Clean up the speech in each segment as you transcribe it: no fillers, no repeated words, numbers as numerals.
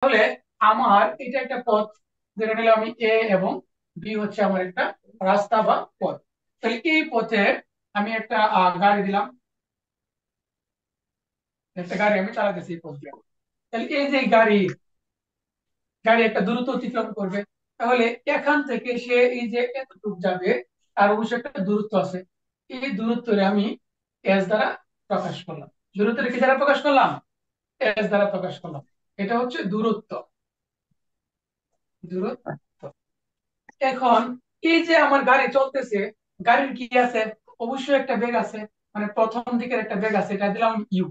তাহলে আমার এটা একটা পথ, যেটা নিলে আমি এ এবং বি হচ্ছে আমার একটা রাস্তা বা পথ। তাহলে এই পথে আমি একটা গাড়ি দিলাম, একটা গাড়ি আমি চালাতেছি এই পথ দিয়ে। তাহলে এই যে গাড়ি গাড়ি একটা দূরত্ব অতিক্রম করবে। তাহলে এখান থেকে সে এই যে এতটুকু যাবে, তার অবশ্যই একটা দূরত্ব আছে। এই দূরত্বরে আমি এস দ্বারা প্রকাশ করলাম। দূরত্বরে কি দ্বারা প্রকাশ করলাম? এস দ্বারা প্রকাশ করলাম। এটা হচ্ছে দূরত্ব। দূরত্ব। এখন এই যে আমার গাড়ি চলতেছে, গাড়ির কি আছে? অবশ্যই একটা বেগ আছে। মানে প্রথম দিকের একটা বেগ আছে, এটা দিলাম ইউ।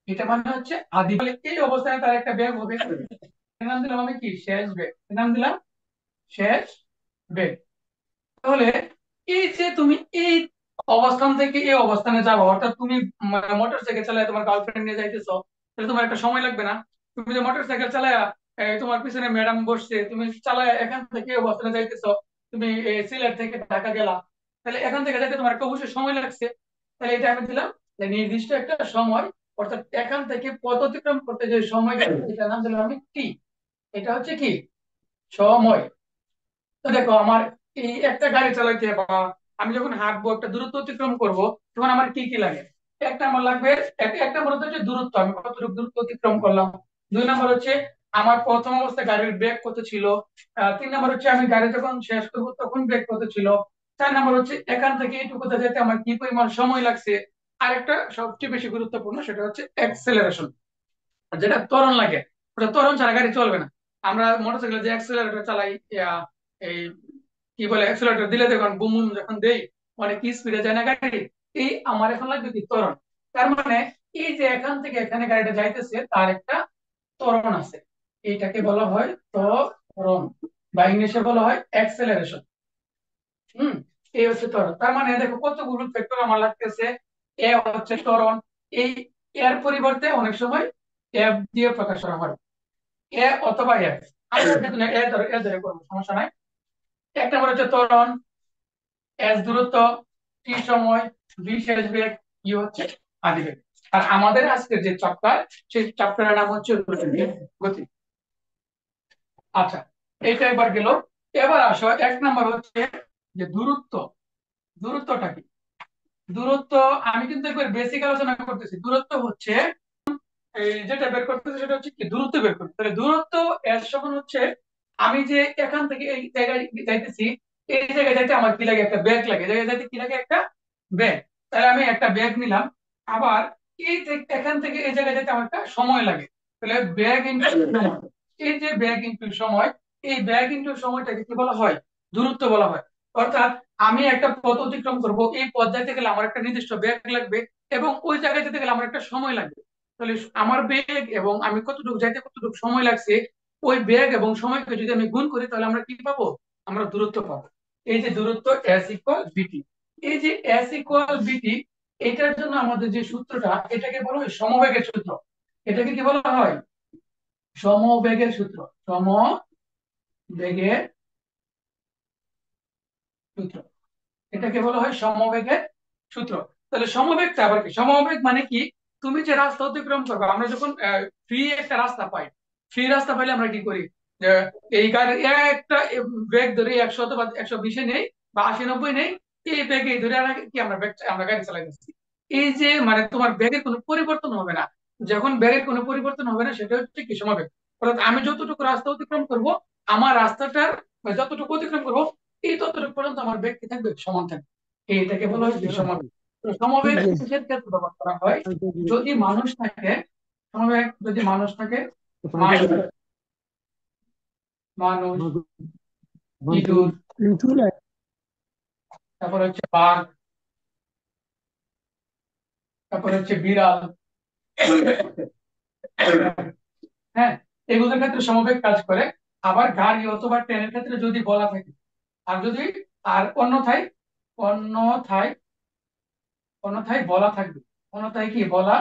এটা মানে হচ্ছে আদি, বলে এই অবস্থায় তার একটা বেগ হবে। এর নাম দিলাম আমি কি, শেষ বেগ। এর নাম দিলাম শেষ বেগ। তাহলে এই যে তুমি এই অবস্থান থেকে এই অবস্থানে যাবো, অর্থাৎ তুমি মোটর সাইকেল চালায় তোমার গার্লফ্রেন্ড নিয়ে যাইতেছো, তাহলে তোমার একটা সময় লাগবে না? তুমি যে মোটর সাইকেল চালায় তোমার পিছনে ম্যাডাম বসছে, তুমি চালায় এখান থেকে এই অবস্থানে যাইতেছো, তুমি সিলেট থেকে ঢাকা গেলা, তাহলে এখান থেকে যাইতে তোমার একটা অবশ্যই সময় লাগছে। তাহলে এটা আমি দিলাম যে নির্দিষ্ট একটা সময়, অর্থাৎ এখান থেকে পথ অতিক্রম করতে যে সময় গেছে এটার নাম দিলাম আমি টি। এটা হচ্ছে কি, সময়। তো দেখো আমার এই একটা গাড়ি চালাইতে বা আমি যখন হাঁটবো, একটা দূরত্ব অতিক্রম করব, তখন আমার কি কি লাগে? একটা আমার লাগবে, এক নম্বর হচ্ছে দূরত্ব, আমি কতটুকু দূরত্ব অতিক্রম করলাম। দুই নম্বর হচ্ছে আমার প্রথম অবস্থায় গাড়ির বেগ কত ছিল। তিন নম্বর হচ্ছে আমি গাড়ি যখন শেষ করবো তখন বেগ কত ছিল। চার নম্বর হচ্ছে এখান থেকে এইটুকুতে যেতে আমার কি পরিমাণ সময় লাগছে। আরেকটা সবচেয়ে বেশি গুরুত্বপূর্ণ, সেটা হচ্ছে অ্যাক্সেলারেশন, যেটা ত্বরণ লাগে। ওটা ত্বরণ ছাড়া গাড়ি চলবে না। আমরা মোটরসাইকেলে যে অ্যাক্সেলারেটর চালাই, এই কি বলে, অ্যাক্সেলারেটর দিলে দেখুন বুম বুম যখন দেই, অনেক স্পিডে যায় না গাড়ি। এই আমার এখন লাগবে কি, ত্বরণ। তার মানে এই যে এখান থেকে এখানে গাড়িটা যাইতেছে, তার একটা ত্বরণ আছে। এইটাকে বলা হয় ত্বরণ, বা ইংলিশে বলা হয় অ্যাক্সেলারেশন। হুম। এই হচ্ছে ত্বরণ। তার মানে দেখো কতগুলো ফ্যাক্টর আমার লাগতেছে। এ হচ্ছে ত্বরণ। এই এর পরিবর্তে অনেক সময় এফ দিয়ে প্রকাশ করা হয়, এ অথবা এফ। আমরা এখানে এ ধরে করবো, সমস্যা নাই। এক নম্বর হচ্ছে ত্বরণ, এস দূরত্ব, টি সময়, ভি শেষ বেগ, ইউ হচ্ছে আদি বেগ। আর আমাদের আজকের যে চ্যাপ্টার, সেই চ্যাপ্টারের নাম হচ্ছে গতি। আচ্ছা, এটা এবার গেল। এবার আসো, এক নম্বর হচ্ছে যে দূরত্ব। দূরত্বটা কি? দূরত্ব, আমি কিন্তু একবার বেসিক আলোচনা করতেছি। দূরত্ব হচ্ছে এই যেটা বের করতেছি সেটা হচ্ছে কি, দূরত্ব বের করতে। তাহলে দূরত্ব এর সমান হচ্ছে আমি যে এখান থেকে এই জায়গায় যাইতেছি, এই জায়গায় যাইতে আমার কি লাগে, একটা ব্যাগ লাগে। এই জায়গায় যাইতে কি লাগে, একটা ব্যাগ। তাহলে আমি একটা ব্যাগ নিলাম। আবার এখান থেকে এই জায়গায় যাইতে আমার একটা সময় লাগে। তাহলে ব্যাগ ইন্টু সময়। এই যে ব্যাগ ইন্টু সময়, এই ব্যাগ ইন্টু সময়টাকে কি বলা হয়, দূরত্ব বলা হয়। অর্থাৎ আমি একটা পথ অতিক্রম করব, এই পথ যাইতে গেলে আমার একটা নির্দিষ্ট ব্যাগ লাগবে, এবং ওই জায়গায় যেতে গেলে আমার একটা সময় লাগবে। তাহলে আমার বেগ এবং আমি কতটুকু যাইতে কতটুকু সময় লাগছে, ওই বেগ এবং সময়কে যদি আমি গুণ করি, তাহলে আমরা কি পাবো, আমরা দূরত্ব পাবো। এই যে দূরত্ব এস ইকুয়াল বিটি। এই যে এস ইকুয়াল বিটি, এটার জন্য আমাদের যে সূত্রটা, এটাকে বলা হয় সমবেগের সূত্র। এটাকে কি বলা হয়, সমবেগের সূত্র। সমবেগের সূত্র, এটাকে বলা হয় সমবেগের সূত্র। তাহলে সমবেগটা আবার কি? সমবেগ মানে কি, তুমি যে রাস্তা অতিক্রম করবে, আমরা যখন ফ্রি একটা রাস্তা পাই, ফ্রি রাস্তা পাইলে আমরা কি করি, যে এই গাড়ি একটা বেগ ধরে 100 অথবা 120-এ নেই, বা 80-90 নেই, এই বেগে ধরে কি আমরা আমরা গাড়ি চালাই যাচ্ছি। এই যে মানে তোমার বেগের কোনো পরিবর্তন হবে না। যখন বেগের কোনো পরিবর্তন হবে না, সেটা হচ্ছে কি, সমবেগ। অর্থাৎ আমি যতটুকু রাস্তা অতিক্রম করব, আমার রাস্তাটার যতটুকু অতিক্রম করব, এই ততটুকু পর্যন্ত আমার বেগ কি থাকবে, সমান থাকবে। এইটাকে বলা হয় সমাবেগ। তো সমবেগ কিসের ক্ষেত্রে ব্যবহার করা হয়? যদি মানুষ থাকে, সমবেগ যদি মানুষ থাকে, মানুষ, মানুষ, ইঁদুর, তারপর হচ্ছে বাঘ, তারপর হচ্ছে বিড়াল, হ্যাঁ, এগুলোর ক্ষেত্রে সমবেগ কাজ করে। আবার গাড়ি অথবা ট্রেনের ক্ষেত্রে যদি বলা থাকে, আর যদি, আর অন্যথায়, অন্যথায় অন্যথায় বলা থাকবে। অন্যথায় কি বলা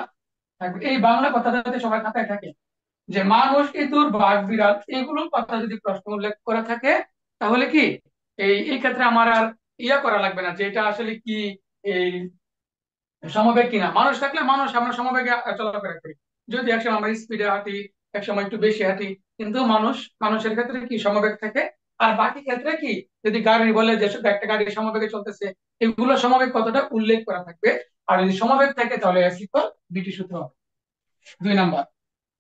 থাকবে, এই বাংলা কথা যাতে সবার খাতায় থাকে, যে মানুষ, ইঁদুর, বাঘ, বিড়াল, এগুলোর কথা যদি প্রশ্ন উল্লেখ করা থাকে, তাহলে কি এই এই ক্ষেত্রে আমার আর ইয়া করা লাগবে না, যে এটা আসলে কি এই সমবেগ কিনা। মানুষ থাকলে মানুষ, আমরা সমবেগে চলাফেরা করি। যদি একসময় আমরা স্পিডে হাঁটি, এক সময় একটু বেশি হাঁটি, কিন্তু মানুষের ক্ষেত্রে কি সমবেগ থাকে। আর বাকি ক্ষেত্রে কি, যদি গাড়ি বলে যেসব একটা গাড়ি সমবেগে চলতেছে, এগুলো সমবেগ কতটা উল্লেখ করা থাকবে। আর যদি সমবেগ থাকে তাহলে এস ইকুয়াল বিটি সূত্র হবে। 2 নাম্বার।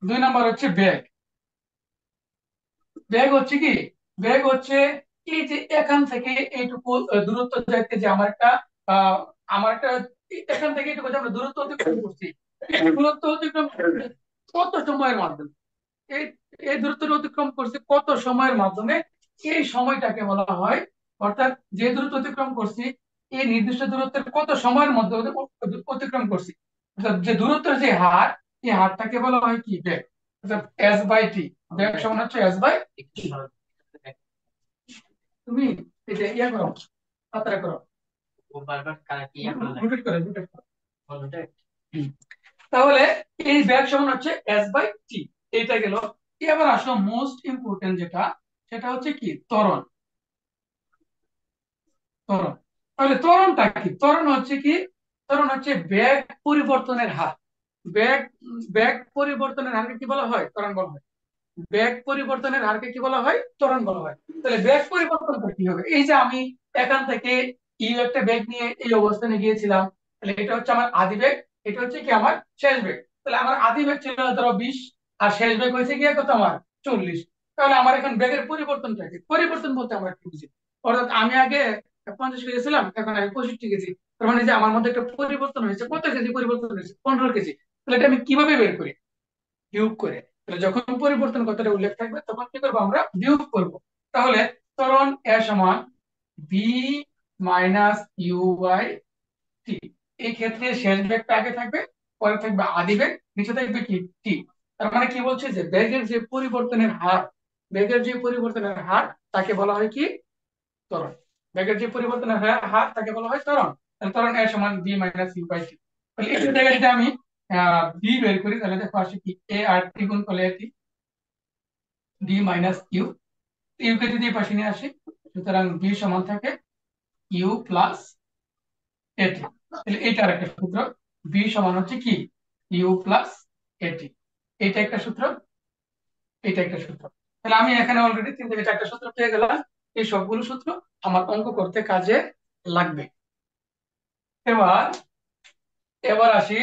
2 নাম্বার হচ্ছে বেগ। বেগ হচ্ছে কি, বেগ হচ্ছে এই যে এখান থেকে এইটুকু দূরত্ব যাইতে যে আহ, আমার একটা এখান থেকে এইটুকু যে আমরা দূরত্ব অতিক্রম করছি, এই দূরত্ব অতিক্রম করতে কত সময়ের মাধ্যমে, এই এই দূরত্বটা অতিক্রম করছে কত সময়ের মাধ্যমে, এই সময়টাকে বলা হয়, অর্থাৎ যে দূরত্ব অতিক্রম করছি এই নির্দিষ্ট দূরত্বের কত সময়ের মধ্যে অতিক্রম করছি, অর্থাৎ যে দূরত্বের যে হার, এই হারটাকে বলা হয় কি বেগ, অর্থাৎ এস বাই টি। বেগ সমান হচ্ছে এস বাই, তুমি এই যে ইয়া করো, পাতলা করো, রোটেট করে রোটেট করো। হুম। তাহলে এই ব্যাগ সমান হচ্ছে এস বাই টি, এইটা গেল। এবার আসো মোস্ট ইম্পর্টেন্ট যেটা, সেটা হচ্ছে কি ত্বরণ। ত্বরণ, তাহলে ত্বরণটা কি? ত্বরণ হচ্ছে কি, ত্বরণ হচ্ছে বেগ পরিবর্তনের হার। বেগ বেগ পরিবর্তনের হারকে কি বলা হয়? ত্বরণ বলা হয়। বেগ পরিবর্তনের হারকে কি বলা হয়? ত্বরণ বলা হয়। তাহলে বেগ পরিবর্তনটা কি হবে? এই যে আমি এখান থেকে ইউ একটা বেগ নিয়ে এই অবস্থানে গিয়েছিলাম, তাহলে এটা হচ্ছে আমার আদি বেগ, এটা হচ্ছে কি আমার শেষ বেগ। তাহলে আমার আদি বেগ ছিল ধরো 20, আর শেষ বেগ হয়েছে গিয়ে কত আমার 40। তাহলে আমার এখন বেগের পরিবর্তনটা কি? পরিবর্তন বলতে আমরা কি বুঝি? অর্থাৎ আমি আগে 50 কেজি ছিলাম, এখন আমি 65 কেজি। তার মানে যে আমার মধ্যে একটা পরিবর্তন হয়েছে, কত কেজি পরিবর্তন হয়েছে? 15 কেজি। তাহলে এটা আমি কিভাবে বের করি? বিয়োগ করে। তাহলে যখন পরিবর্তন কথাটা উল্লেখ থাকবে তখন কি করবো? আমরা বিয়োগ করব। তাহলে ত্বরণ এ সমান B minus you by T. এই ক্ষেত্রে শেষ বেগটা আগে থাকবে, পরে থাকবে আদি বেগ, নিচে থাকবে কি টি। তার মানে কি বলছে যে বেগের যে পরিবর্তনের হার, বেগের যে পরিবর্তনের হার তাকে বলা হয় কি ত্বরণ। বেগের যে পরিবর্তনের হার তাকে বলা হয় ত্বরণ। তাহলে ত্বরণ এ সমান B minus you by T. তাহলে এই জায়গায় যদি আমি বি বের করি, তাহলে দেখো আসে কি এ আর টি গুণ করলে টি, ডি মাইনাস ইউ, ইউ কে যদি এই পাশে নিয়ে আসি, সুতরাং বি সমান থাকে ইউ প্লাস এটি। তাহলে এটা একটা সূত্র, বি সমান হচ্ছে কি ইউ প্লাস এটি। এটা একটা সূত্র, এটা একটা সূত্র। তাহলে আমি এখানে অলরেডি 3 থেকে 4টা সূত্র পেয়ে গেলাম। এই সবগুলো সূত্র আমার অঙ্ক করতে কাজে লাগবে। এবার এবার আসি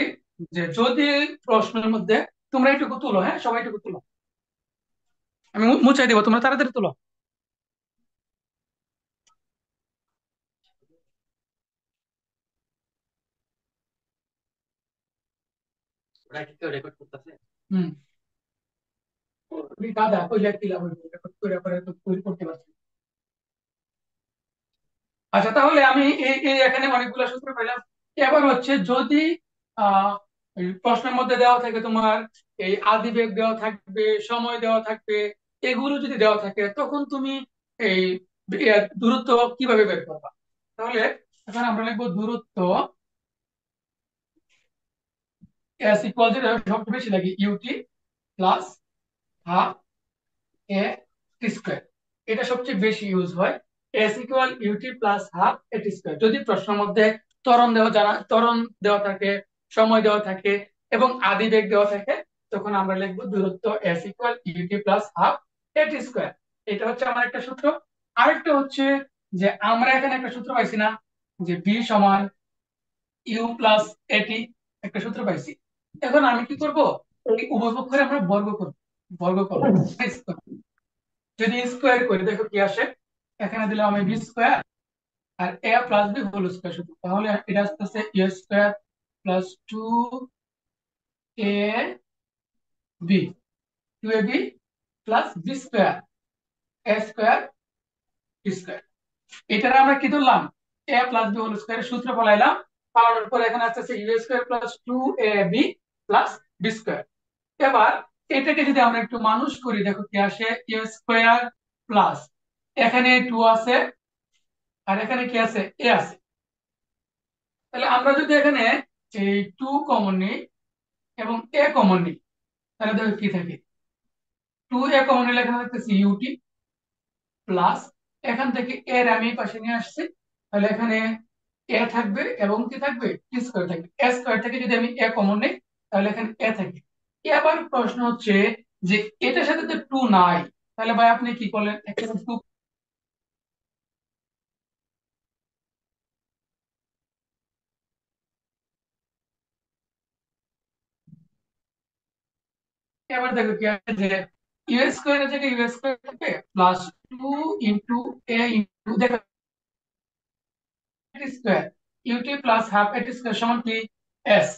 যে যদি প্রশ্নের মধ্যে, তোমরা একটু তুলো, হ্যাঁ সবাই একটু তুলো, আমি মুছাই দিব, তোমরা তাড়াতাড়ি তুলো। হুম। তুমি গাধা কইলে কি লাভ হইবে? রেকর্ড করে পরে তো তৈরি করতে পারছি। আচ্ছা, তাহলে আমি এই এই এখানে অনেকগুলো সূত্র পেলাম। এবার হচ্ছে যদি আহ এই প্রশ্নের মধ্যে দেওয়া থাকে তোমার এই আদি বেগ দেওয়া থাকবে, সময় দেওয়া থাকবে, এগুলো যদি দেওয়া থাকে তখন তুমি এই দূরত্ব কিভাবে বের করবা? তাহলে এখন আমরা লিখবো দূরত্ব এস ইকুয়াল, যেটা সবচেয়ে বেশি লাগে U T plus half A T square. এটা সবচেয়ে বেশি ইউজ হয়। S equal U T plus half A T square. যদি প্রশ্নের মধ্যে ত্বরণ দেওয়া থাকে, সময় দেওয়া থাকে এবং আদি বেগ দেওয়া থাকে, তখন আমরা লিখবো দূরত্ব S equal U T plus half A T square. এটা হচ্ছে আমার একটা সূত্র। আরেকটা হচ্ছে যে আমরা এখানে একটা সূত্র পাইছি না, যে বি সমান ইউ প্লাস এটি, একটা সূত্র পাইছি। এখন আমি কি করব? এই উভয় পক্ষের আমরা বর্গ করব, বর্গ করব। যদি স্কোয়ার করি দেখো কি আসে, এখানে দিলাম আমি বি স্কোয়ার আর A plus B whole square শুধু, তাহলে এটা আসতেছে A square plus 2 A B, 2 A B plus B square A square square. এটার আমরা কি ধরলাম? এ প্লাস বি হোল স্কোয়ার সূত্র বলাইলাম। পাওয়ার পর এখানে আসতেছে U square plus 2 A B plus B square. এবার এটাকে যদি আমরা একটু মানুষ করি, দেখো কি আসে, এ স্কোয়ার প্লাস এখানে 2 আছে আর এখানে কি আছে? এ আছে। তাহলে আমরা যদি এখানে এই 2 কমন নিই এবং এ কমন নিই, তাহলে দেখো কি থাকে, 2 এ কমন নিলে এখানে থাকতেছে ইউটি প্লাস, এখান থেকে এর আমি এই পাশে নিয়ে আসছি, তাহলে এখানে এ থাকবে এবং কি থাকবে? টি স্কোয়ার থাকবে। এ স্কোয়ার থেকে যদি আমি এ কমন নিই, তাহলে এখানে এ থাকে। এবার প্রশ্ন হচ্ছে যে এটার সাথে তো টু নাই, তাহলে ভাই আপনি কি করলেন, একটা টু এবার দেখো কি আছে যে ইউ স্কোয়ার থেকে ইউ স্কোয়ার থেকে প্লাস টু ইন্টু এ ইন্টু দেখো square UT plus half A T square সমান কি এস,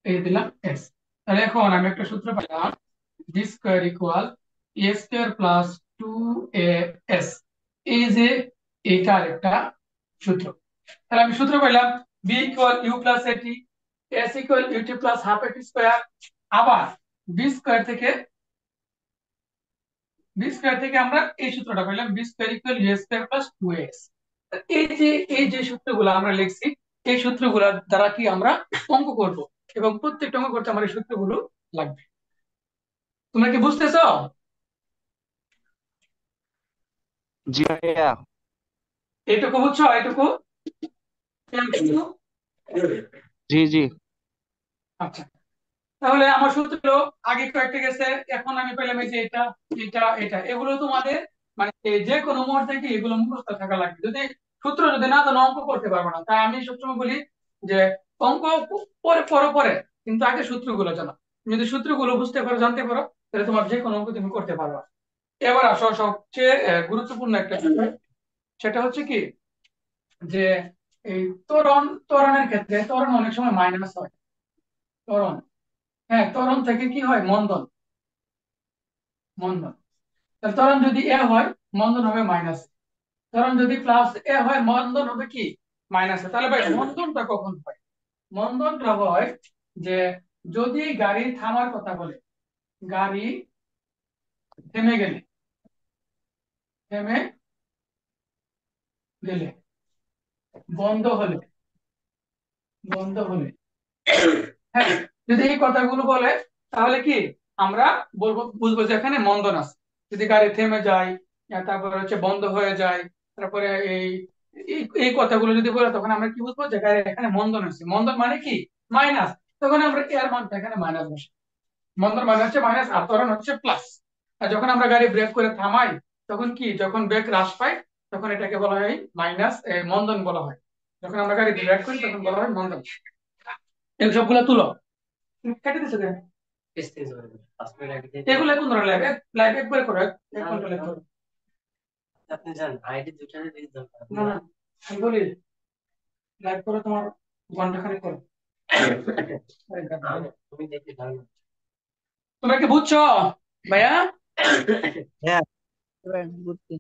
এই দিলাম এস। তাহলে এখন আমি একটা সূত্র পেলাম, B square equal A square plus two A S, এই যে এইটার একটা সূত্র। তাহলে আমি সূত্র পেলাম B equal U plus A T, S equal U T plus half A T square. আবার বি স্কোয়ার থেকে বি স্কোয়ার থেকে আমরা এই সূত্রটা পেলাম B square equal U square plus two X. এই যে এই যে সূত্রগুলো আমরা লিখছি, এই সূত্রগুলোর দ্বারা কি আমরা অঙ্ক করব, এবং প্রত্যেকটা অঙ্ক করতে আমার এই সূত্রগুলো লাগবে। তোমরা কি বুঝতেছো? জি ভাইয়া। এইটুকু বুঝছো? এইটুকু? জি জি। আচ্ছা, তাহলে আমার সূত্র হলো আগে কয়েকটা গেছে, এখন আমি পেলাম এই যে এটা এটা এটা, এগুলো তোমাদের মানে যে কোনো মুহূর্তে কি এগুলো মুখস্থ থাকা লাগবে। যদি সূত্র যদি না জানো অঙ্ক করতে পারবে না। তাই আমি সবসময় বলি যে অঙ্ক পরে পরে পরে, কিন্তু আগে সূত্রগুলো জানো। তুমি যদি সূত্রগুলো বুঝতে পারো, জানতে পারো, তাহলে তোমার যে কোনো অঙ্ক তুমি করতে পারবে। এবার আসো সবচেয়ে গুরুত্বপূর্ণ একটা বিষয়, সেটা হচ্ছে কি যে এই ত্বরণের ক্ষেত্রে ত্বরণ অনেক সময় মাইনাস হয়। ত্বরণ, হ্যাঁ ত্বরণ থেকে কি হয় মন্দন, মন্দন। তাহলে ত্বরণ যদি এ হয় মন্দন হবে মাইনাস, ত্বরণ যদি প্লাস এ হয় মন্দন হবে কি মাইনাস। তাহলে ভাই মন্দনটা কখন হয়? মন্দনটা হয় যে যদি গাড়ি থামার কথা বলে, গাড়ি থেমে গেলে, থেমে গেলে, বন্ধ হলে, বন্ধ হলে, হ্যাঁ যদি এই কথাগুলো বলে, তাহলে কি আমরা বলবো, বুঝবো যে এখানে মন্দন আছে। যদি গাড়ি থেমে যায়, তারপরে হচ্ছে বন্ধ হয়ে যায়, তারপরে এই এই এই কথাগুলো যদি বলে, তখন আমরা কি বুঝবো যে গাড়ি এখানে মন্দন আছে। মন্দন মানে কি মাইনাস, তখন আমরা এর মানটা এখানে মাইনাস বসে। মন্দন মানে হচ্ছে মাইনাস আর ত্বরণ হচ্ছে প্লাস। আর যখন আমরা গাড়ি ব্রেক করে থামাই, তখন কি যখন ব্রেক হ্রাস পায়, তখন এটাকে বলা হয় মাইনাস, মন্দন বলা হয়। যখন আমরা গাড়ি ব্রেক করি তখন বলা হয় মন্দন। এই সবগুলো তুলো, কেটে দিছো কেন? এগুলো কোন ধরনের লাইভ, লাইভ একবার করো, এক ঘন্টা লাইভ করো। না না, আমি বলি লাইভ করো, তোমার ঘন্টা খানেক করো। তোমরা কি বুঝছো ভাইয়া? হ্যাঁ বুঝছি।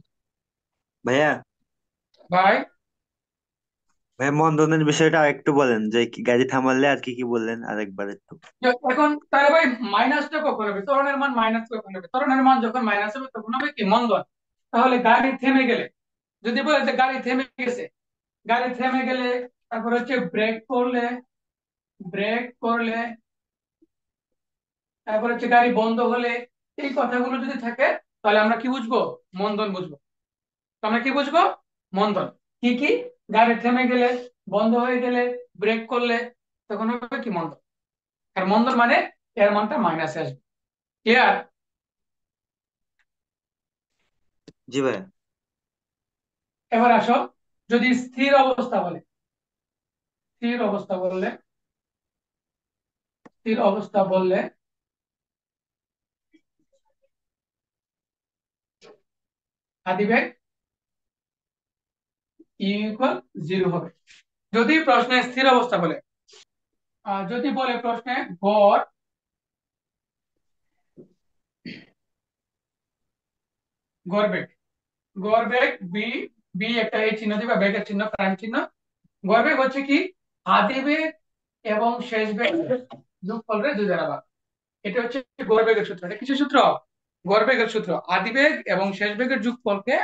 ভাইয়া। ভাই ভাইয়া মন্দনের বিষয়টা আরেকটু বলেন, যে কি গাড়ি থামালে আর কি কি বললেন আরেকবার একটু। এখন তাহলে ভাই মাইনাসটা কখন হবে, ত্বরণের মান মাইনাস কখন হবে? ত্বরণের মান যখন মাইনাস হবে তখন হবে কি মন্দন। তাহলে গাড়ি থেমে গেলে, যদি বলে যে গাড়ি থেমে গেছে, গাড়ি থেমে গেলে, তারপর হচ্ছে ব্রেক করলে, ব্রেক করলে, তারপর হচ্ছে গাড়ি বন্ধ হলে, এই কথাগুলো যদি থাকে, তাহলে আমরা কি বুঝবো, মন্দন বুঝবো। তো আমরা কি বুঝবো, মন্দন। কি কি, গাড়ি থেমে গেলে, বন্ধ হয়ে গেলে, ব্রেক করলে, তখন হবে কি মন্দন। আর মন্দন মানে এর মানটা মাইনাসে আসবে। ক্লিয়ার? জি ভাইয়া। এবার আসো, যদি স্থির অবস্থা বলে, স্থির অবস্থা বললে, স্থির অবস্থা বললে আদিবেগ ইকুয়াল জিরো হবে। যদি প্রশ্নে স্থির অবস্থা বলে, যদি বলে প্রশ্নে গড়, গড় বেগ, গড় বেগ বি, বি একটা এই চিহ্ন দিবা, বেগের চিহ্ন, প্রাইম চিহ্ন। গড় বেগ হচ্ছে কি আদিবেগ এবং শেষ বেগ যোগফল রে দুই দ্বারা ভাগ। এটা হচ্ছে গড় বেগের সূত্র। এটা কিছু সূত্র, গড় বেগের সূত্র, আদিবেগ এবং শেষ বেগের যোগফলকে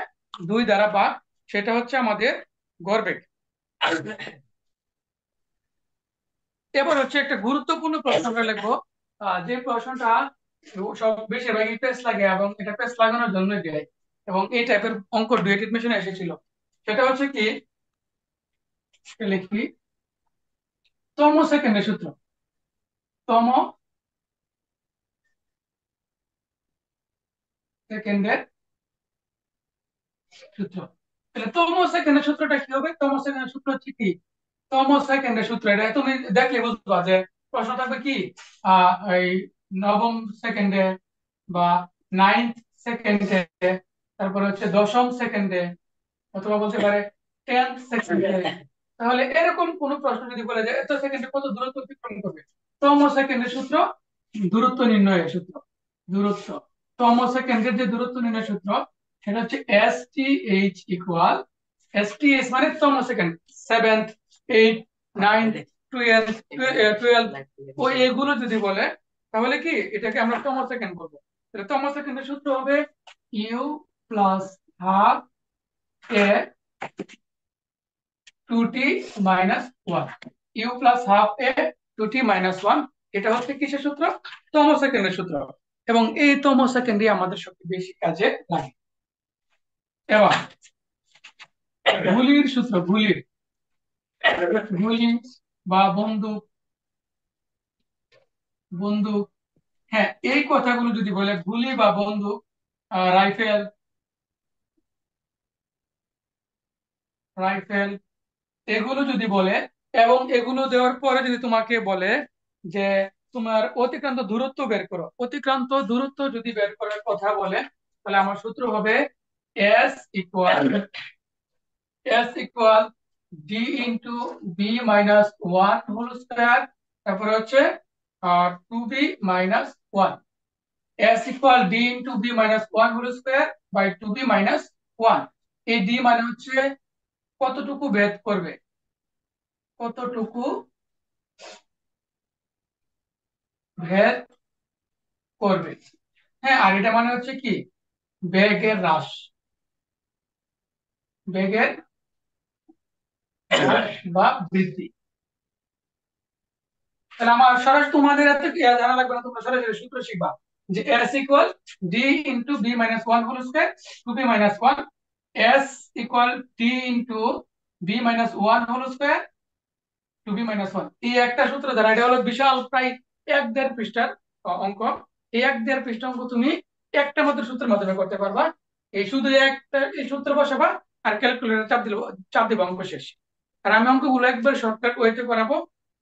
দুই দ্বারা ভাগ, সেটা হচ্ছে আমাদের গড় বেগ। এবার হচ্ছে একটা গুরুত্বপূর্ণ প্রশ্ন আমরা লিখবো, যে প্রশ্নটা সব বেশিরভাগই পেস লাগে, এবং এটা পেস লাগানোর জন্য দেয়, এবং এই টাইপের অঙ্ক ডুয়েট এডমিশনে এসেছিল। সেটা হচ্ছে কি, লিখি তম সেকেন্ডের সূত্র, তম সেকেন্ডের সূত্র। তাহলে তম সেকেন্ডের সূত্রটা কি হবে? তম সেকেন্ডের সূত্র হচ্ছে কি, তম সেকেন্ডের সূত্র এটা তুমি দেখলে বুঝবা যে প্রশ্ন থাকবে কি এই নবম সেকেন্ডে বা নাইন্থ সেকেন্ডে, তারপরে হচ্ছে দশম সেকেন্ডে, অথবা বলতে পারে 10th সেকেন্ডে। তাহলে এরকম কোন প্রশ্ন যদি বলে যে এত সেকেন্ডে কত দূরত্ব অতিক্রম করবে, তম সেকেন্ডের সূত্র দূরত্ব নির্ণয়ের সূত্র। দূরত্ব, তম সেকেন্ডের যে দূরত্ব নির্ণয়ের সূত্র সেটা হচ্ছে S T H equal, S T H মানে তম second, seventh, eight, nine, twelve, twelve, ওই এগুলো যদি বলে তাহলে কি এটাকে আমরা তম সেকেন্ড বলবো। তাহলে তম সেকেন্ডের সূত্র হবে U plus half A two T minus one, U plus half A two T minus one. এটা হচ্ছে কিসের সূত্র? তম সেকেন্ডের সূত্র। এবং এই তম সেকেন্ডই আমাদের সবচেয়ে বেশি কাজে লাগে। এবার গুলির সূত্র, গুলির, গুলি বা বন্দুক, বন্দুক, হ্যাঁ এই কথাগুলো যদি বলে গুলি বা বন্দুক, রাইফেল, রাইফেল, এগুলো যদি বলে এবং এগুলো দেওয়ার পরে যদি তোমাকে বলে যে তোমার অতিক্রান্ত দূরত্ব বের করো, অতিক্রান্ত দূরত্ব যদি বের করার কথা বলে তাহলে আমার সূত্র হবে S equal, S equal D into B minus one whole square, তারপরে হচ্ছে two B minus one. S equal D into B minus one whole square by two B minus one. এই ডি মানে হচ্ছে কতটুকু ভেদ করবে, কতটুকু ভেদ করবে। হ্যাঁ, আর এটা মানে হচ্ছে কি, বেগের হ্রাস, বেগের হ্রাস বা বৃদ্ধি। তাহলে আমার সরাসরি তোমাদের এত কি জানা লাগবে না, তোমরা সরাসরি সূত্র শিখবা যে S equal D into B minus one whole square two B minus one, S equal D into B minus one whole square two B minus one. এই একটা সূত্র দ্বারা, এটা হলো বিশাল প্রায় 1-1.5 পৃষ্ঠার অঙ্ক। এই 1-1.5 পৃষ্ঠা অঙ্ক তুমি একটা মাত্র সূত্রের মাধ্যমে করতে পারবা। এই শুধু একটা এই সূত্র বসাবা আর ক্যালকুলেটর চাপ দিলে, চাপ দিবা, অঙ্ক শেষ। আর আমি অঙ্কগুলো একবার শর্টকাট ওয়েতে করাবো,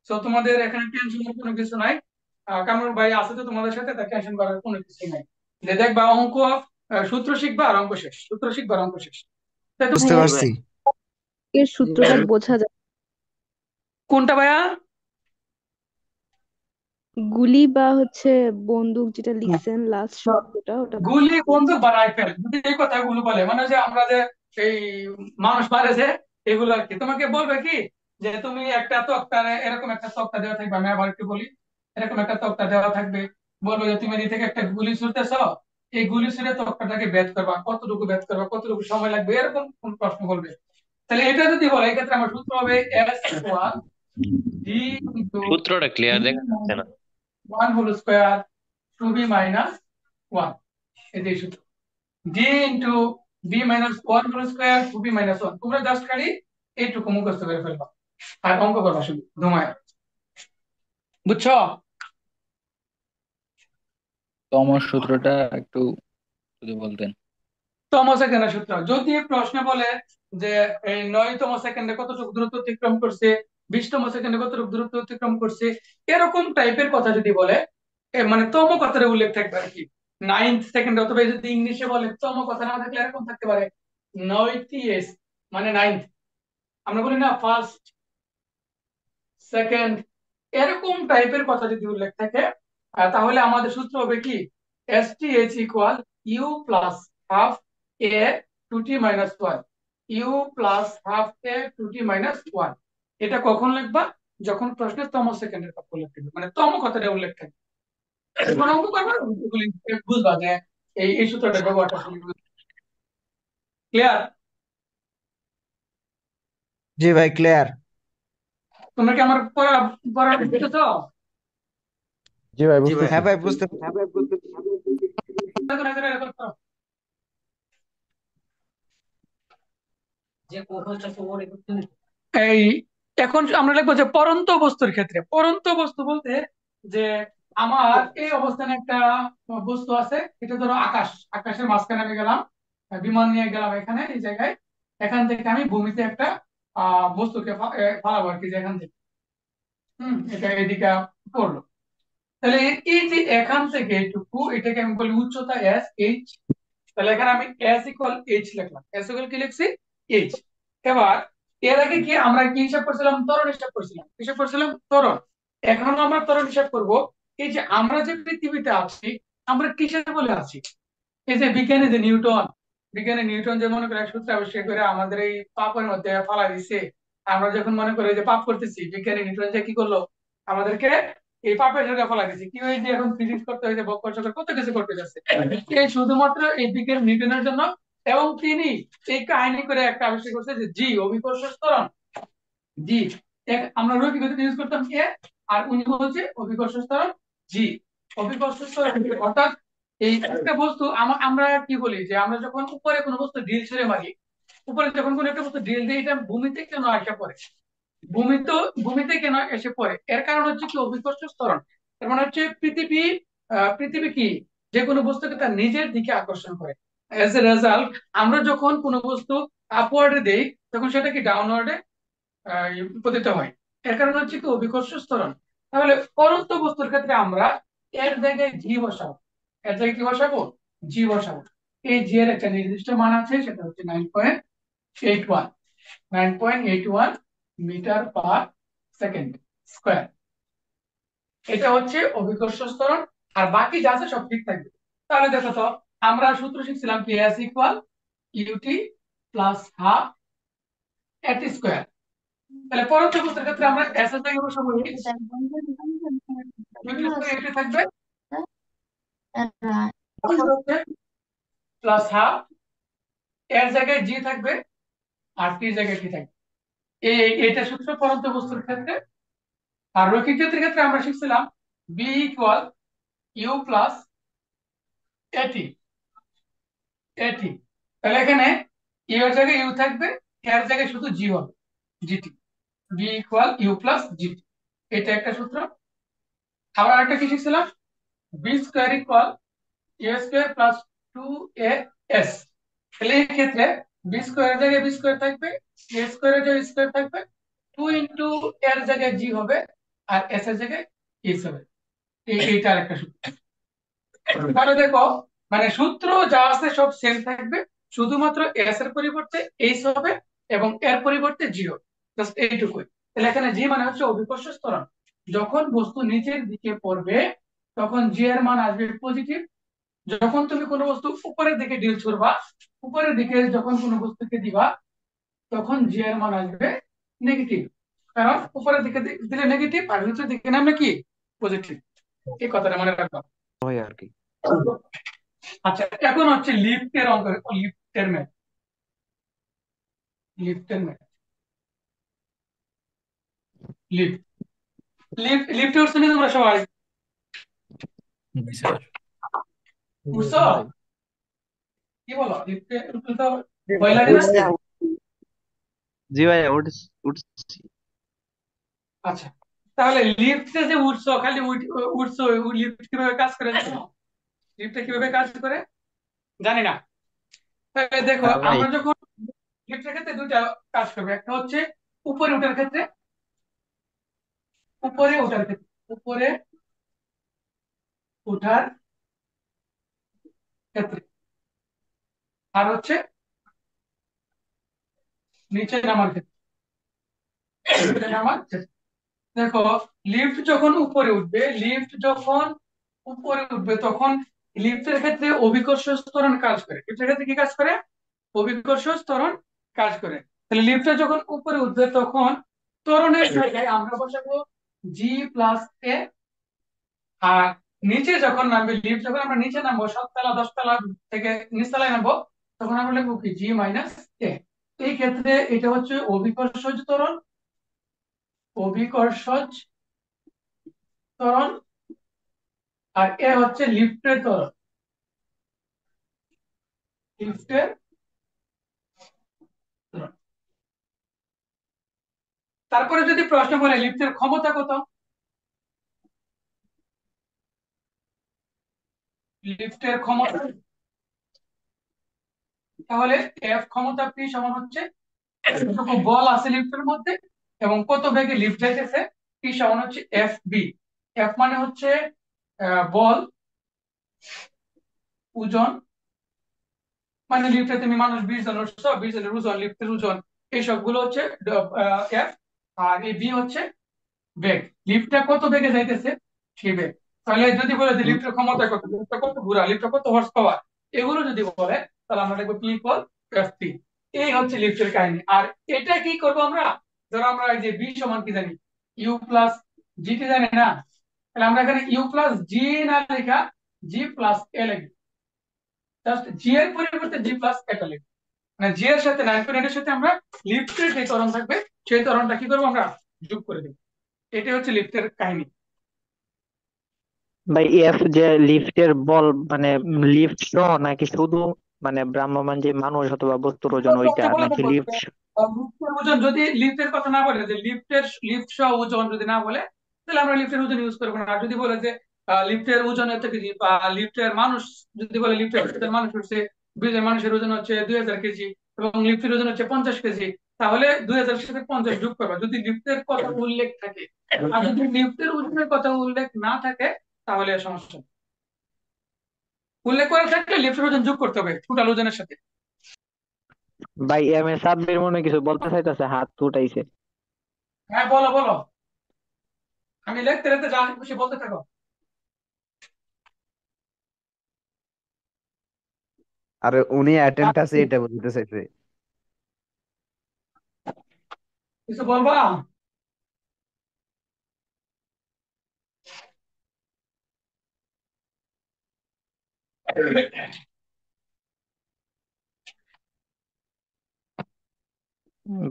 তো তোমাদের এখানে টেনশনের কোনো কিছু নাই। কামরুল ভাই আছে তো তোমাদের সাথে, তার টেনশন করার কোনো কিছু নাই। যে দেখবা অঙ্ক, সূত্র শিখবা আর অঙ্ক শেষ, সূত্র শিখবা আর অঙ্ক শেষ, তাই তো? জি বুঝতে ভাইয়া পারছি। এর জি ভাই সূত্রটা বোঝা যায়? কোনটা ভাইয়া? গুলি বা হচ্ছে বন্দুক যেটা লিখছেন লাস্ট শব্দটা, ওটা গুলি, বলছি। বন্দুক বা রাইফেল, যদি এই কথাগুলো বলে মানে যে আমরা যে এই মানুষ মারে যে, এগুলো আর কি তোমাকে বলবে কি যে তুমি একটা তক্তা, এরকম একটা তক্তা দেওয়া থাকবে, আমি আবার একটু বলি, এরকম একটা তক্তা দেওয়া থাকবে, বলবে যে তুমি এদিক থেকে একটা গুলি ছুড়তেছ, এই গুলি ছুড়ে তক্তাটাকে ভেদ করবা, কতটুকু ভেদ করবা, কতটুকু সময় লাগবে, এরকম কোন প্রশ্ন বলবে। তাহলে এটা যদি বলে এক্ষেত্রে আমার সূত্র হবে এস ওয়ান ডি ইন্টু সূত্রটা ক্লিয়ার দেখা যাচ্ছে না। One whole square two B minus one, এটাই সূত্র। D into B minus one whole square two B minus one. তোমরা জাস্ট খালি এইটুকু মুখস্থ করে ফেলবা আর অঙ্ক করবা শুধু ধুমায়, বুঝছো? তমর সূত্রটা একটু যদি বলতেন। তম সেকেন্ডের সূত্র যদি প্রশ্ন বলে যে এই 9তম সেকেন্ডে কতটুকু দূরত্ব অতিক্রম করছে, 20তম সেকেন্ডে কতটুকু দূরত্ব অতিক্রম করছে, এরকম টাইপের কথা যদি বলে, মানে তম কথার উল্লেখ থাকবে আর কি। 9th সেকেন্ডে, অথবা যদি ইংলিশে বলে তম কথা না থাকলে এরকম থাকতে পারে 9th মানে 9th, আমরা বলি না ফার্স্ট, সেকেন্ড, এরকম টাইপের কথা যদি উল্লেখ থাকে, তাহলে আমাদের সূত্র হবে কি, S T H equal U plus half A two T minus one, U plus half A two T minus one. এটা কখন লিখবা? যখন প্রশ্নের তম সেকেন্ডের কথা উল্লেখ থাকবে, মানে তম কথাটা উল্লেখ থাকবে। এখন অঙ্ক করবা, এগুলি বুঝবা যে এই সূত্রটা ব্যবহারটা ক্লিয়ার। জি ভাই, ক্লিয়ার। তোমরা কি আমার পড়া পড়া বুঝতেছো? জি ভাই, জি ভাই বুঝতেছি। হ্যাঁ ভাই, বুঝতে এই এখন আমরা লিখবো যে পরন্ত বস্তুর ক্ষেত্রে, পরন্ত বস্তু বলতে যে আমার এই অবস্থানে একটা বস্তু আছে, এটা ধরো আকাশ, আকাশের মাঝখানে আমি গেলাম, বিমান নিয়ে গেলাম এখানে এই জায়গায়, এখান থেকে আমি ভূমিতে একটা বস্তুকে ফালাবো আর কি, যে এখান থেকে এটা এদিকে পড়লো। তাহলে এই যে এখান থেকে এইটুকু, এটাকে আমি বলি উচ্চতা এস এইচ। তাহলে এখানে আমি এস ইকুয়াল এইচ লিখলাম, এস ইকুয়াল কি লিখছি, এইচ। এবার এর আগে কি আমরা কি হিসাব করছিলাম, ত্বরণ হিসাব করছিলাম, হিসাব করছিলাম ত্বরণ। এখন আমরা ত্বরণ হিসাব করব। এই যে আমরা যে পৃথিবীতে আছি, আমরা কিসের বলে আছি? এই যে বিজ্ঞানী যে নিউটন, বিজ্ঞানী নিউটন যে মনে করে এক সূত্র আবিষ্কার করে আমাদের এই পাপের মধ্যে ফালা দিছে। আমরা যখন মনে করি যে পাপ করতেছি, বিজ্ঞানী নিউটন যে কি করলো, আমাদেরকে এই পাপের জায়গায় ফেলা দিছে। কি হয়েছে, এখন ফিজিক্স করতে হয়েছে, বক্কর চক্কর কত কিছু করতে যাচ্ছে এই শুধুমাত্র এই বিজ্ঞানী নিউটনের জন্য। এবং তিনি এই কাহিনী করে একটা আবিষ্কার করছে যে জি অভিকর্ষ ত্বরণ। জি, আমরা রৈখিক গতিতে ইউজ করতাম কে, আর উনি হচ্ছে অভিকর্ষ ত্বরণ জি। অভিকর্ষ ত্বরণ অর্থাৎ এই একটা বস্তু আমরা কি বলি যে আমরা যখন উপরে কোনো বস্তু ঢিল ছুঁড়ে মারি, উপরে যখন কোনো একটা বস্তু ঢিল দিই, এটা ভূমিতে কেন আসে পড়ে, ভূমিতে কেন এসে পড়ে, এর কারণ হচ্ছে কি অভিকর্ষ ত্বরণ। তার মানে হচ্ছে পৃথিবী কি যে কোনো বস্তুকে তার নিজের দিকে আকর্ষণ করে। এজ এ রেজাল্ট আমরা যখন কোনো বস্তু আপওয়ার্ডে দেই, তখন সেটা কি ডাউনওয়ার্ডে পতিত হয়। এর কারণ হচ্ছে কি অভিকর্ষ ত্বরণ। তাহলে পরন্ত বস্তুর ক্ষেত্রে আমরা এর জায়গায় জি বসাবো, এর জায়গায় কি বসাবো, জি বসাবো। এই জি এর একটা নির্দিষ্ট মান আছে, সেটা হচ্ছে 9.81, 9.81 মিটার পার সেকেন্ড স্কোয়ার। এটা হচ্ছে অভিকর্ষ ত্বরণ। আর বাকি যা আছে সব ঠিক থাকবে। তাহলে দেখো তো, আমরা সূত্র শিখছিলাম কি S equal U T plus half A T square. তাহলে পরন্ত বস্তুর ক্ষেত্রে আমরা এস এর জায়গায় বসাবো এইচ, ইউটি থাকবে, তারপর হচ্ছে প্লাস হাফ, এর জায়গায় জি থাকবে, আর টির জায়গায় টি থাকবে। এটা সূত্র পরন্ত বস্তুর ক্ষেত্রে। আর রৈখিক ক্ষেত্রের ক্ষেত্রে আমরা শিখছিলাম বি ইকুয়াল ইউ প্লাস এটি, এটি। তাহলে এখানে ইউ এর জায়গায় ইউ থাকবে, এর জায়গায় শুধু জি হবে, G T. B equal U plus G T, এটা একটা সূত্র। আবার আরেকটা কি শিখছিলাম, B square equal A square plus 2as। তাহলে এই ক্ষেত্রে বি স্কোয়ারের জায়গায় বি স্কোয়ার থাকবে, এ স্কোয়ারের জায়গায় স্কোয়ার থাকবে, 2 ইন্টু এর জায়গায় জি হবে, আর এস এর জায়গায় এস হবে। এইটা আরেকটা সূত্র। তাহলে দেখো, মানে সূত্র যা আছে সব সেম থাকবে, শুধুমাত্র এস এর পরিবর্তে এইচ হবে এবং এর পরিবর্তে জি হবে, জাস্ট এইটুকুই। তাহলে এখানে জি মানে হচ্ছে অভিকর্ষ ত্বরণ। যখন বস্তু নিচের দিকে পড়বে, তখন জি এর মান আসবে পজিটিভ। যখন তুমি কোনো বস্তু উপরের দিকে ঢিল ছুড়বা, উপরের দিকে যখন কোনো বস্তুকে দিবা, তখন জি এর মান আসবে নেগেটিভ। কারণ উপরের দিকে দিলে নেগেটিভ, আর নিচের দিকে নামলে কি পজিটিভ। এই কথাটা মনে রাখবা। হয় আর কি। আচ্ছা, এখন হচ্ছে লিফটের অঙ্ক, লিফটের ম্যাথ, লিফটের ম্যাথ, লিফট, লিফটে উঠছো না তোমরা সবাই, জি স্যার। উঠছো? কি বলো, লিফটে উঠতে তো ভয় লাগে না? জি ভাইয়া উঠছি। আচ্ছা, তাহলে লিফটে যে উঠছো, খালি উঠছো, লিফট কিভাবে কাজ করে জানো? লিফটে কিভাবে কাজ করে জানি না। তাহলে দেখো, হ্যাঁ ভাই। আমরা যখন লিফটের ক্ষেত্রে দুইটা কাজ করবে, একটা হচ্ছে উপরে ওঠার ক্ষেত্রে, উপরে ওঠার ক্ষেত্রে, উপরে ওঠার ক্ষেত্রে, আর হচ্ছে নিচে নামার ক্ষেত্রে, নিচে নামার ক্ষেত্রে। দেখো, লিফট যখন উপরে উঠবে, লিফট যখন উপরে উঠবে তখন লিফটের ক্ষেত্রে অভিকর্ষ ত্বরণ কাজ করে। লিফটের ক্ষেত্রে কি কাজ করে, অভিকর্ষ ত্বরণ কাজ করে। তাহলে লিফটটা যখন উপরে উঠবে, তখন ত্বরণের জায়গায় আমরা বসাবো জি প্লাস এ। আর নিচে যখন নামবে, লিফট যখন আমরা নিচে নামবো, 7 তলা 10 তলা থেকে নিচতলায় নামবো, তখন আমরা লিখবো কি জি মাইনাস এ। এই ক্ষেত্রে এটা হচ্ছে অভিকর্ষজ ত্বরণ, অভিকর্ষজ ত্বরণ। আর এ হচ্ছে লিফটের ত্বরণ, লিফটের ত্বরণ। তারপরে যদি প্রশ্ন করে লিফটের ক্ষমতা কত, লিফটের ক্ষমতা, তাহলে এফ ক্ষমতা পি সমান হচ্ছে যতটুকু বল আছে লিফটের মধ্যে এবং কত বেগে লিফট যাইতেছে, পি সমান হচ্ছে এফ বি। এফ মানে হচ্ছে বল, ওজন, মানে লিফটে তুমি মানুষ 20 জন উঠছো, 20 জনের ওজন, লিফটের ওজন, এই সবগুলো হচ্ছে এফ। আর এই বি হচ্ছে বেগ, লিফটটা কত বেগে যাইতেছে সেই বেগ। তাহলে যদি বলে যে লিফটের ক্ষমতা কত, লিফটটা কত ঘোরা, লিফটটা কত হর্স পাওয়ার, এগুলো যদি বলে তাহলে আমরা দেখবো পি ইকুয়াল এফ পি। এই হচ্ছে লিফটের কাহিনী। আর এটা কি করবো আমরা, ধরো আমরা এই যে বি সমান কি জানি, ইউ প্লাস জি টি জানি না, তাহলে আমরা এখানে ইউ প্লাস জি না লেখা জি প্লাস এ লিখবো। জাস্ট জি এর পরিবর্তে জি প্লাস এটা লিখবো, মানে জি এর সাথে 9.8 এর সাথে আমরা লিফটের যে ত্বরণ থাকবে সেই ত্বরণটা কি করবো আমরা যোগ করে দেবো। এটাই হচ্ছে লিফটের কাহিনী। ভাই এফ যে লিফটের বল মানে লিফট সহ নাকি শুধু মানে ভ্রাম্যমাণ যে মানুষ অথবা বস্তুর ওজন ওইটা কথা বলে নাকি থাকবো লিফট? লিফটের ওজন, যদি লিফটের কথা না বলে, যে লিফট সহ ওজন যদি না বলে, তাহলে আমরা লিফটের ওজন ইউজ করবো না। আর যদি বলে যে লিফটের ওজন এত কেজি, বা লিফটের মানুষ, যদি বলে লিফটের মানুষ হচ্ছে 20 জন মানুষের ওজন হচ্ছে 2000 কেজি এবং লিফটের ওজন হচ্ছে 50 কেজি, তাহলে 2000 সাথে 50 যোগ করবা যদি লিফটের কথা উল্লেখ থাকে। আর যদি লিফটের ওজনের কথা উল্লেখ না থাকে তাহলে সমস্যা নেই। উল্লেখ করে থাকলে লিফটের ওজন যোগ করতে হবে টোটাল ওজনের সাথে। ভাই এম এ সাব্বির মনে হয় কিছু বলতে চাইতেছে, হাত উঠাইছে। হ্যাঁ বলো বলো, আমি লিখতে লিখতে যা খুশি বলতে থাকো। আর উনি অ্যাটেন্ড আছে এটা বলতে চাইছে। কিছু বলবা?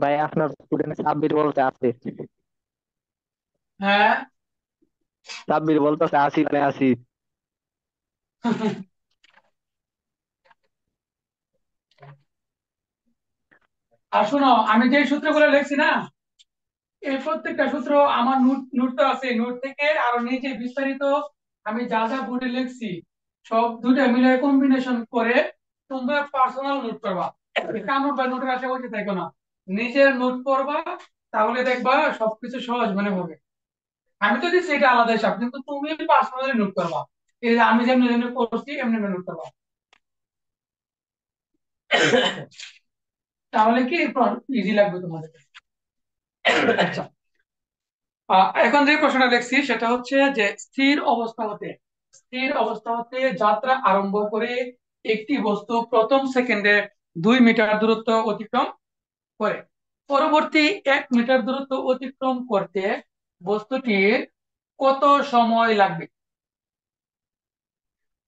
ভাই আপনার স্টুডেন্ট সাব্বির বলতে আছে, হ্যাঁ সাব্বির বলতেছে আসি মানে আসি। আর শোনো, আমি যে সূত্রগুলো লিখছি না, এই প্রত্যেকটা সূত্র আমার নোট নোট তো আছে, নোট থেকে আরো নিচে বিস্তারিত আমি যা যা বোর্ডে লিখছি সব দুইটা মিলে কম্বিনেশন করে তোমরা পার্সোনাল নোট করবা। কামড় বা নোটের আশা বসে থাকো না, নিজের নোট করবা, তাহলে দেখবা সবকিছু সহজ মনে হবে। আমি তো দিচ্ছি এটা আলাদা হিসাব, কিন্তু তুমি পার্সোনালি নোট করবা, এই যে আমি যেমনি যেমনি করছি এমনি নোট করবা। তাহলে কি ইজি লাগবে তোমাদের। আচ্ছা, এখন যে প্রশ্নটা দেখছি সেটা হচ্ছে যে স্থির অবস্থা হতে যাত্রা আরম্ভ করে একটি বস্তু প্রথম সেকেন্ডে 2 মিটার দূরত্ব অতিক্রম করে, পরবর্তী 1 মিটার দূরত্ব অতিক্রম করতে বস্তুটির কত সময় লাগবে?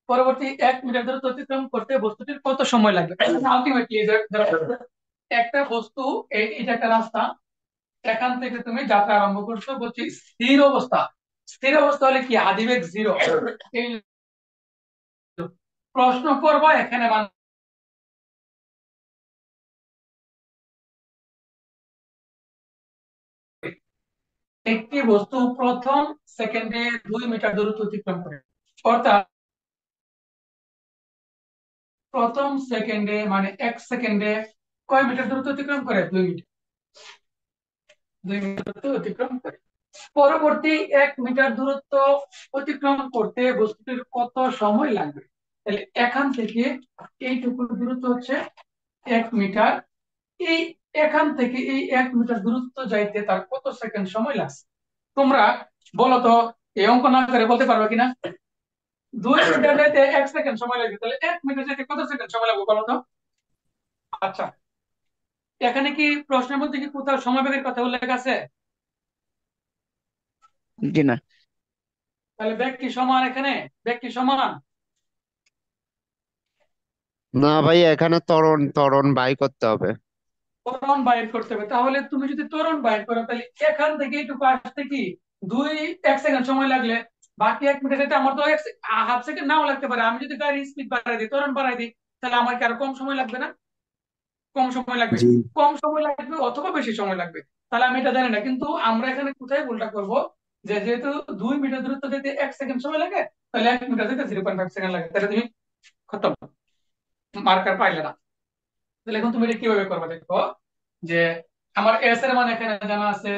পরবর্তী 1 মিটার দূরত্ব অতিক্রম করতে বস্তুটির কত সময় লাগবে? আলটিমেটলি একটা বস্তু, এটা একটা রাস্তা, এখান থেকে তুমি যাত্রা আরম্ভ করছো, বলছি স্থির অবস্থা। স্থির অবস্থা হলে কি আদিবেগ 0, এই প্রশ্ন করবা এখানে একটি বস্তু প্রথম সেকেন্ডে 2 মিটার দূরত্ব অতিক্রম করে, অর্থাৎ প্রথম সেকেন্ডে মানে 1 সেকেন্ডে কয় মিটার দূরত্ব অতিক্রম করে? 2 মিটার, 2 মিটার দূরত্ব অতিক্রম করে। পরবর্তী 1 মিটার দূরত্ব অতিক্রম করতে বস্তুটির কত সময় লাগবে? তাহলে এখান থেকে এইটুকু দূরত্ব হচ্ছে 1 মিটার, এই এখান থেকে এই 1 মিটার দূরত্ব যাইতে তার কত সেকেন্ড সময় লাগছে? তোমরা বলো তো, এই অঙ্ক না করে বলতে পারবে কিনা? 2 মিটার যাইতে 1 সেকেন্ড সময় লাগবে, তাহলে 1 মিটার যাইতে কত সেকেন্ড সময় লাগবে বলো তো? আচ্ছা, এখানে কি প্রশ্নের মধ্যে কি কোথাও সমবেগের কথা উল্লেখ আছে? জি না। তাহলে বেগ কি সমান? এখানে বেগ কি সমান? না ভাই, এখানে ত্বরণ ত্বরণ বাই করতে হবে। ত্বরণ বাইর করতে হবে। তাহলে তুমি যদি ত্বরণ বাইর করো, তাহলে এখান থেকে এইটুকু আসতে কি 1 সেকেন্ড সময় লাগলে বাকি 1 মিটার যেতে আমার তো হাফ সেকেন্ড নাও লাগতে পারে। আমি যদি গাড়ির স্পিড বাড়াই দিই, ত্বরণ বাড়াই দিই, তাহলে আমার কি আরো কম সময় লাগবে না? কম সময় লাগবে। জি। কম সময় লাগবে অথবা বেশি সময় লাগবে, তাহলে আমি এটা জানি না। কিন্তু আমরা এখানে কোথায় ভুলটা করব, যে যেহেতু 2 মিটার দূরত্ব যেতে 1 সেকেন্ড সময় লাগে, তাহলে 1 মিটার যেতে 0.5 সেকেন্ড লাগে, তাহলে তুমি খতম, মার্কার পাইলে না। তাহলে এখন তুমি এটা কিভাবে করবে দেখো, যে আমার এস এর মান এখানে জানা আছে,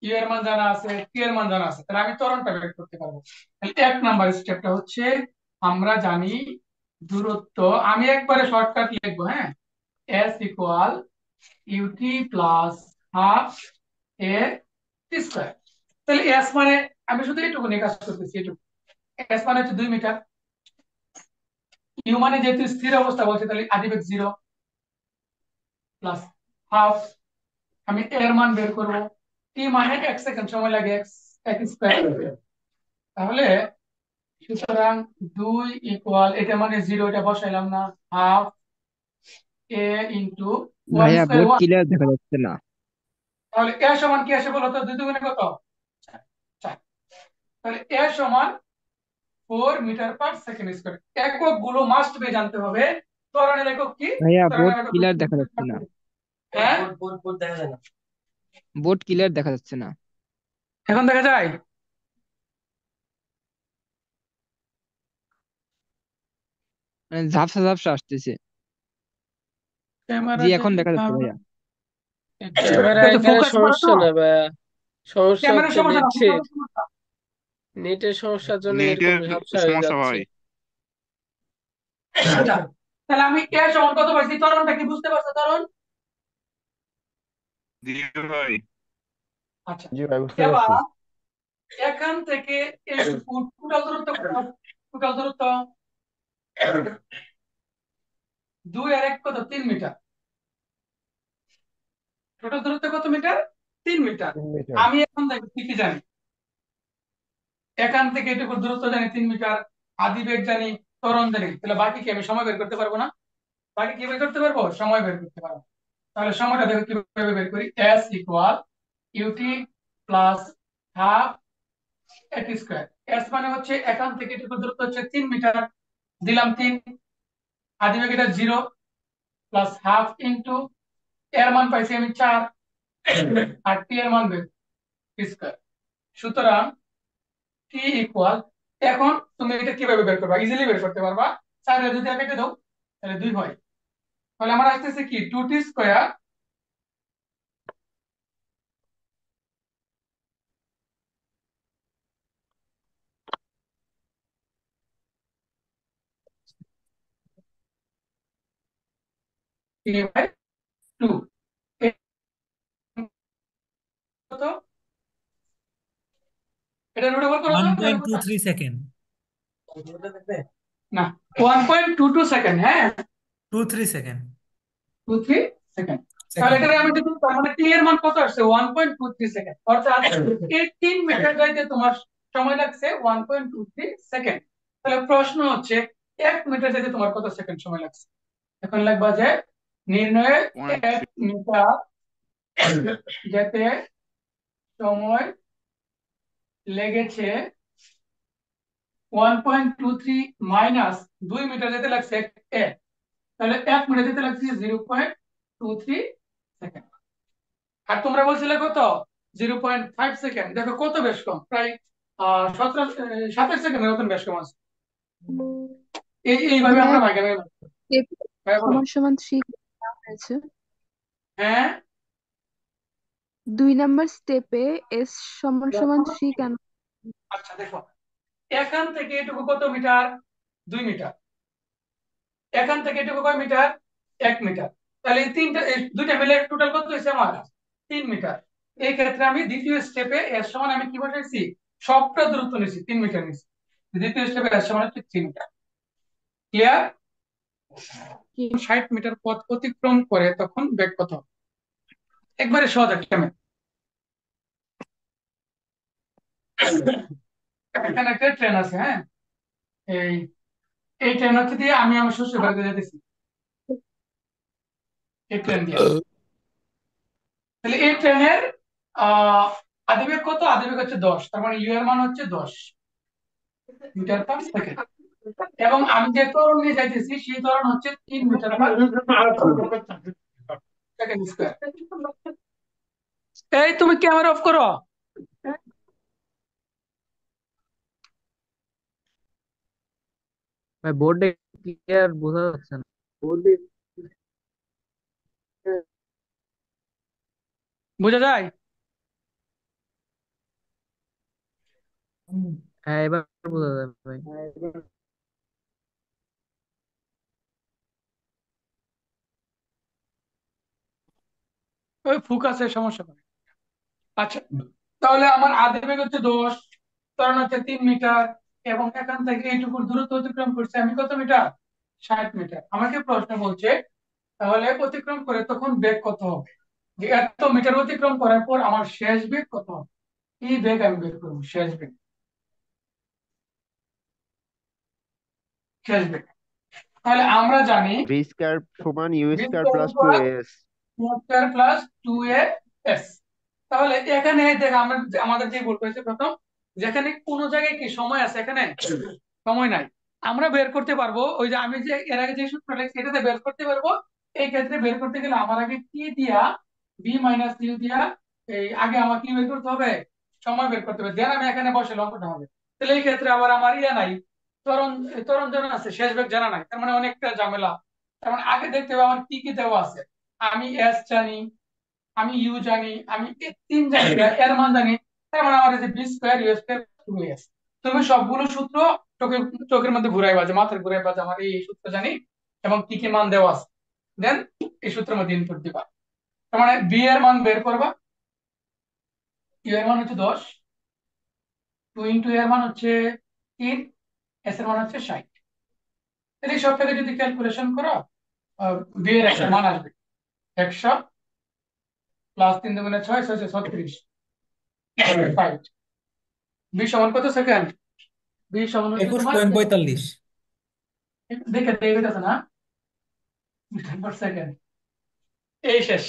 ইউ এর মান জানা আছে, টি এর মান জানা আছে, তাহলে আমি ত্বরণটা বের করতে পারবো। তাহলে 1 নাম্বার স্টেপটা হচ্ছে, আমরা জানি দূরত্ব, আমি একবারে শর্টকাট লিখবো, হ্যাঁ, S equal U T plus half A T square. তাহলে এস মানে, আমি শুধু এইটুকু নিয়ে কাজ করতেছি, এইটুকু। এস মানে হচ্ছে 2 মিটার, ইউ মানে যেহেতু স্থির অবস্থা বলছে, তাহলে আদিবেগ 0 প্লাস হাফ, আমি এর মান বের করব, টি মানে 1 সেকেন্ড সময় লাগে, এক স্কোয়ার। তাহলে সুতরাং 2 এটা মানে 0, এটা বসাইলাম না, হাফ এ ইন্টু ওয়ান ভাইয়া স্কোয়ার বোর্ড ওয়ান। ক্লিয়ার দেখা যাচ্ছে না। তাহলে এ সমান কি আসে বলো তো, 2 দুগুণে কত, 4। তাহলে এ সমান 4 মিটার/সেকেন্ড স্কোয়ার। একক গুলো মাস্ট বি জানতে হবে। ত্বরণের একক কি? ভাইয়া বোর্ড ত্বরণের একক ক্লিয়ার হচ্ছে দেখা যাচ্ছে না। হ্যাঁ, বোর্ড ক্লিয়ার দেখা যাচ্ছে না। এখন দেখা যায়? মানে ঝাপসা ঝাপসা আসতেছে। ক্যামেরা জি এখন যদি দেখা যাচ্ছে ভালো, ভাইয়া। ক্যামেরা একটু এখানে ফোকাস করো তো। সমস্যা না ভাইয়া, সমস্যা ক্যামেরার হচ্ছে সমস্যা না, নেটের। ফোকাসের সমস্যা। নেটের সমস্যার জন্য এরকম নেটের ঝাপসা হয়ে সমস্যা যাচ্ছে। ভাই। আচ্ছা, তাহলে আমি এ সমান কত পাইছি, ত্বরণটা কি বুঝতে পারছো ত্বরণ? জি ভাই। আচ্ছা, জি ভাই বুঝতে এবার পারছি। এখান থেকে এইটুকু টোটাল দূরত্ব কত? টোটাল দূরত্ব 2 আর 1 কত, 3 মিটার। টোটাল দূরত্ব কত মিটার? 3 মিটার। 3 মিটার। আমি এখন দেখো কি কি জানি, এখান থেকে এটুকু দূরত্ব জানি 3 মিটার, আদিবেগ জানি, ত্বরণ জানি, তাহলে বাকি কি আমি সময় বের করতে পারবো না? বাকি কি বের করতে পারবো? সময় বের করতে পারবো। তাহলে সময়টা দেখো কিভাবে বের করি, S equal U T plus half A T square. S মানে হচ্ছে এখান থেকে এটুকু দূরত্ব হচ্ছে 3 মিটার, দিলাম 3, আদিবেগ এটা 0 প্লাস হাফ ইন্টু এর মান পাইছি আমি 4, আর টি এর মান বের স্কোয়ার। সুতরাং টি ইকুয়াল, এখন তুমি এটা কিভাবে বের করবা? ইজিলি বের করতে পারবা। 4 এর যদি কেটে দাও তাহলে 2 হয়, তাহলে আমার আসতেছে কি 2t স্কোয়ার বাই 2। কত? এটা রুট ওভার করো তো, তাহলে কত? 1.23 সেকেন্ড। না, 1.22 সেকেন্ড, হ্যাঁ, 23 সেকেন্ড 23 সেকেন্ড। তাহলে সেকেন্ড। এখানে আমি যদি, তার মানে টি এর মান কত আসছে, 1.23 সেকেন্ড, অর্থাৎ 18 মিটার যাইতে তোমার সময় লাগছে 1.23 সেকেন্ড। তাহলে প্রশ্ন হচ্ছে 1 মিটার যাইতে তোমার কত সেকেন্ড সময় লাগছে? এখন লাগবা যে নির্ণয়ে 1 মিটার যেতে সময় লেগেছে 1.23 - 2 মিটার যেতে লাগছে 1, তাহলে 1 মিটার যেতে লাগছে 0.23 সেকেন্ড। আর তোমরা বলছিলে কত, 0.5 সেকেন্ড। দেখো কত বেশ কম, প্রায় 27 সেকেন্ডের মতন বেশ কম আছে। এইভাবে আমরা ভাইয়া ভাগে ভাগে step ভাইয়া বলো। সমান সমান 3 দেওয়া হয়েছে। হ্যাঁ, 2 নাম্বার স্টেপে এস সমান সমান 3 কেন? আচ্ছা দেখো, এখান থেকে এটুকু কত মিটার? 2 মিটার। এখান থেকে এটুকু কয় মিটার? 1 মিটার। তাহলে এই তিনটা, এই দুইটা মিলে টোটাল কত হয়েছে আমার? 3 মিটার। এই ক্ষেত্রে আমি দ্বিতীয় স্টেপে এর সমান আমি কি বসাইছি? সবটা দূরত্ব নিছি, 3 মিটার নিছি। দ্বিতীয় স্টেপে এর সমান হচ্ছে 3 মিটার। ক্লিয়ার? জি 60 মিটার পথ অতিক্রম করে তখন বেগ কত হবে? একবারে সহজ একটা ম্যাথ। এখানে একটা ট্রেন আছে, হ্যাঁ, এই এই ট্রেন হচ্ছে দিয়ে আমি আমার শ্বশুর বাড়িতে যেতেছি, এই ট্রেন দিয়ে। তাহলে এই ট্রেনের আদিবেগ কত? আদিবেগ হচ্ছে 10, তার মানে ইউ এর মান হচ্ছে 10 মিটার/সেকেন্ড। এবং আমি যে ত্বরণ নিয়ে যাইতেছি সেই ত্বরণ হচ্ছে 3 মিটার/সেকেন্ড স্কোয়ার। এই তুমি ক্যামেরা অফ করো। ভাই বোর্ডে ক্লিয়ার বোঝা যাচ্ছে না। বোঝা যায়? হ্যাঁ এবার বোঝা যায় ভাই। ওই ফোকাসের সমস্যা করে। আচ্ছা, তাহলে আমার আধা বেগ হচ্ছে 10, ত্বরণ হচ্ছে 3 মিটার, এবং এখান থেকে এইটুকুর দূরত্ব অতিক্রম করছে আমি কত মিটার? 60 মিটার। আমাকে প্রশ্ন বলছে তাহলে অতিক্রম করে তখন বেগ কত হবে, যে এত মিটার অতিক্রম করার পর আমার শেষ বেগ কত হবে। এই বেগ আমি বের করবো, শেষ বেগ। শেষ বেগ, তাহলে আমরা জানি ভি স্কয়ার সমান U v square square plus two equal S. Square plus 2a s। তাহলে এখানে দেখ আমরা আমাদের যে ভুল করেছে প্রথম, যেখানে কোনো জায়গায় কি সময় আছে, এখানে সময় নাই। আমরা বের করতে পারবো ওই যে আমি যে এর আগে যে সূত্রটা লিখছি এটাতে বের করতে পারবো। এই ক্ষেত্রে বের করতে গেলে আমার আগে কি দিয়া, বি মাইনাস ইউ দিয়া, এই আগে আমার কি বের করতে হবে, সময় বের করতে হবে, দেন আমি এখানে বসে অঙ্কটা হবে। তাহলে এই ক্ষেত্রে আবার আমার ইয়া নাই, ত্বরণ ত্বরণ জানা আছে, শেষ বেগ জানা নাই, তার মানে অনেকটা ঝামেলা। তার মানে আগে দেখতে হবে আমার কি কি দেওয়া আছে। আমি এস জানি, আমি ইউ জানি, আমি এই তিন জানি, এর মান জানি। তার মানে আমার এই যে B square you square 2s। তুমি সবগুলো সূত্র চোখের চোখের মধ্যে ঘুরাইবা, যে মাথায় ঘুরাইবা যে আমার এই সূত্র জানি এবং কি কি মান দেওয়া আছে, দেন এই সূত্রের মধ্যে ইনপুট দিবা। তার মানে বি এর মান বের করবা, ইউ এর মান হচ্ছে 10, 2 ইন্টু এর মান হচ্ছে 3, এস এর মান হচ্ছে 60। তাহলে এই সবটাকে যদি ক্যালকুলেশন করো, বি এর একটা মান আসবে 100 প্লাস 3 দুগুণে 6, 6 36, 5। বি সমান কত সেকেন্ড? বি সমান হচ্ছে তোমার 21.45। দেখে দেখে গেছে না, মিটার পার সেকেন্ড। এই শেষ।